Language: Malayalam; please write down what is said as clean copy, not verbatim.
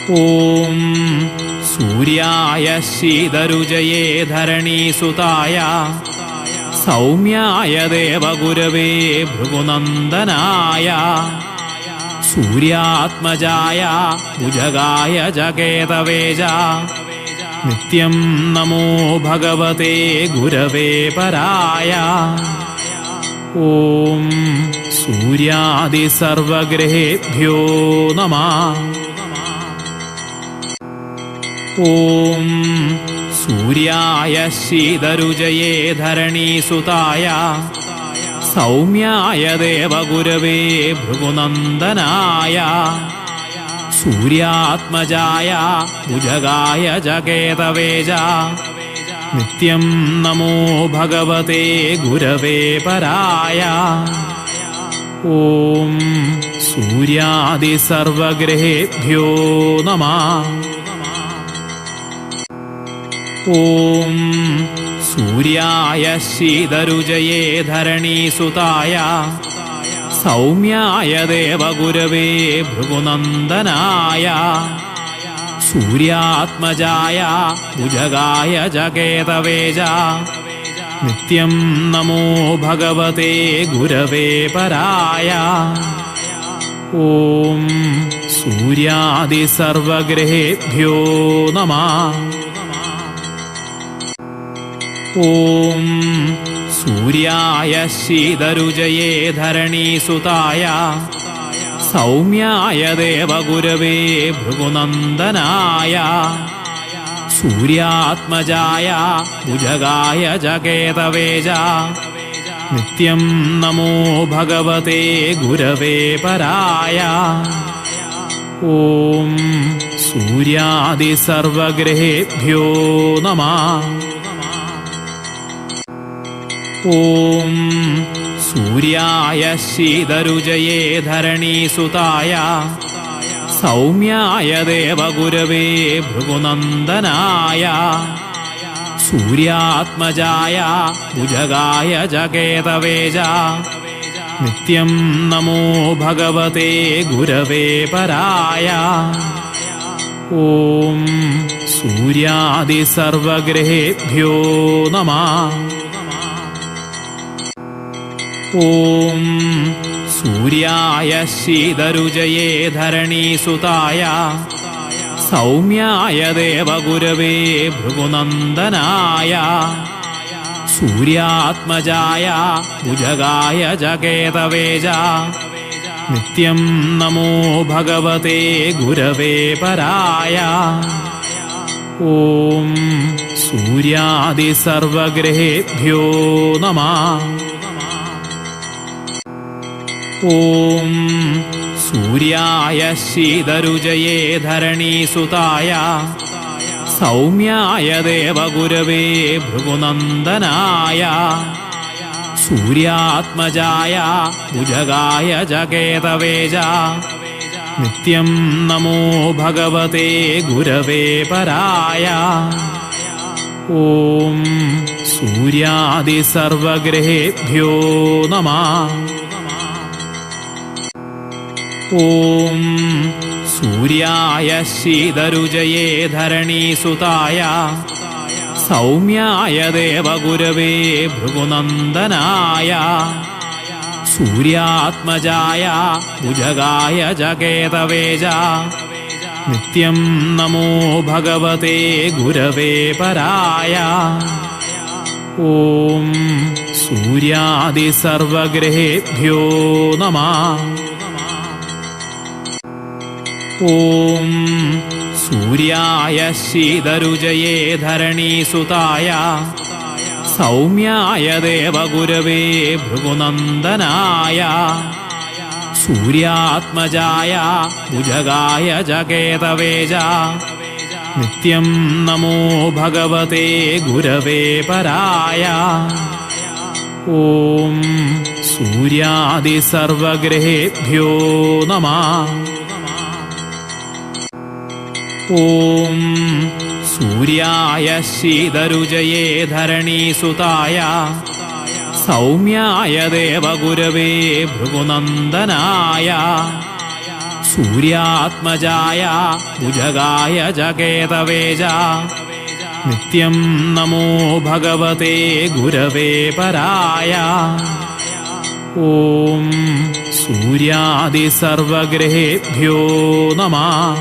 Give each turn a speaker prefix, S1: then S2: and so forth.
S1: ഓം സൂര്യായ ശീതരുജയേ ധരണീസുതായ സൗമ്യായ ദേവഗുരവേ ഭൃഗുനന്ദനായ സൂര്യാത്മജായ ഭുജഗായ ജകേതവേജ നിത്യം നമോ ഭഗവതേ ഗുരവേ പരായ. ഓം സൂര്യാദി സർവഗ്രഹേഭ്യോ നമഃ. ഓം സൂര്യായ ശീതരുജയേ ധരണീസുതായ സൗമ്യായ ദേവഗുരവേ ഭൃഗുനന്ദനായ സൂര്യാത്മജായ ഭുജഗായ ജകേതവേജ നിത്യം നമോ ഭഗവതേ ഗുരവേ പരായ. ഓം സൂര്യാദി സർവഗ്രഹേഭ്യോ നമഃ. ഓം സൂര്യായ ശീതരുജയേ ധരണീസുതായ സൗമ്യായ ദേവഗുരവേ ഭൃഗുനന്ദനായ സൂര്യാത്മജായ ഭുജഗായ ജകേതവേജ നിത്യം നമോ ഭഗവതേ ഗുരവേ പരായ. ഓം സൂര്യാദി സർവഗ്രഹേഭ്യോ നമഃ. ഓം സൂര്യായ ശീതരുജയേ ധരണീസുതായ സൗമ്യായ ദേവഗുരവേ ഭൃഗുനന്ദനായ സൂര്യാത്മജായ ഭുജഗായ ജകേതവേജ നിത്യം നമോ ഭഗവതേ ഗുരവേ പരായ. ഓം സൂര്യാദി സർവഗ്രഹേഭ്യോ നമഃ. ഓം സൂര്യായ ശീതരുജയേ ധരണീസുതായ സൗമ്യായ ദേവഗുരവേ ഭൃഗുനന്ദനായ സൂര്യാത്മജായ ഭുജഗായ ജകേതവേജ നിത്യം നമോ ഭഗവതേ ഗുരവേ പരായ. ഓം സൂര്യാദി സർവഗ്രഹേഭ്യോ നമഃ. ഓം സൂര്യായ ശീതരുജയേ ധരണീസുതായ സൗമ്യായ ദേവഗുരവേ ഭൃഗുനന്ദനായ സൂര്യാത്മജായ ഭുജഗായ ജകേതവേജ നിത്യം നമോ ഭഗവതേ ഗുരവേ പരായ. ഓം സൂര്യാദി സർവഗ്രഹേഭ്യോ നമഃ. ഓം സൂര്യായ ശീതരുജയേ ധരണീസുതായ സൗമ്യായ ദേവഗുരവേ ഭൃഗുനന്ദനായ സൂര്യാത്മജായ ഭുജഗായ ജകേതവേജ നിത്യം നമോ ഭഗവതേ ഗുരവേ പരായ. ഓം സൂര്യാദി സർവഗ്രഹേഭ്യോ നമഃ. ഓം സൂര്യായ ശീതരുജയേ ധരണീസുതായ സൗമ്യായ ദേവഗുരവേ ഭൃഗുനന്ദനായ സൂര്യാത്മജായ ഭുജഗായ ജകേതവേജ നിത്യം നമോ ഭഗവതേ ഗുരവേ പരായ. ഓം സൂര്യാദി സർവഗ്രഹേഭ്യോ നമഃ. ഓം സൂര്യായ ശീതരുജയേ ധരണീസുതായ സൗമ്യായ ദേവഗുരവേ ഭൃഗുനന്ദനായ സൂര്യാത്മജായ ഭുജഗായ ജകേതവേജ നിത്യം നമോ ഭഗവതേ ഗുരവേ പരായ. ഓം സൂര്യാദി സർവഗ്രഹേഭ്യോ നമഃ. ഓം സൂര്യായ ശീതരുജയേ ധരണീസുതായ സൗമ്യായ ദേവഗുരവേ ഭൃഗുനന്ദനായ സൂര്യാത്മജായ ഭുജഗായ ച കേതവേ ച നിത്യം നമോ ഭഗവതേ ഗുരവേ പരായ. ഓം സൂര്യാദിസർവഗ്രഹേഭ്യോ നമഃ.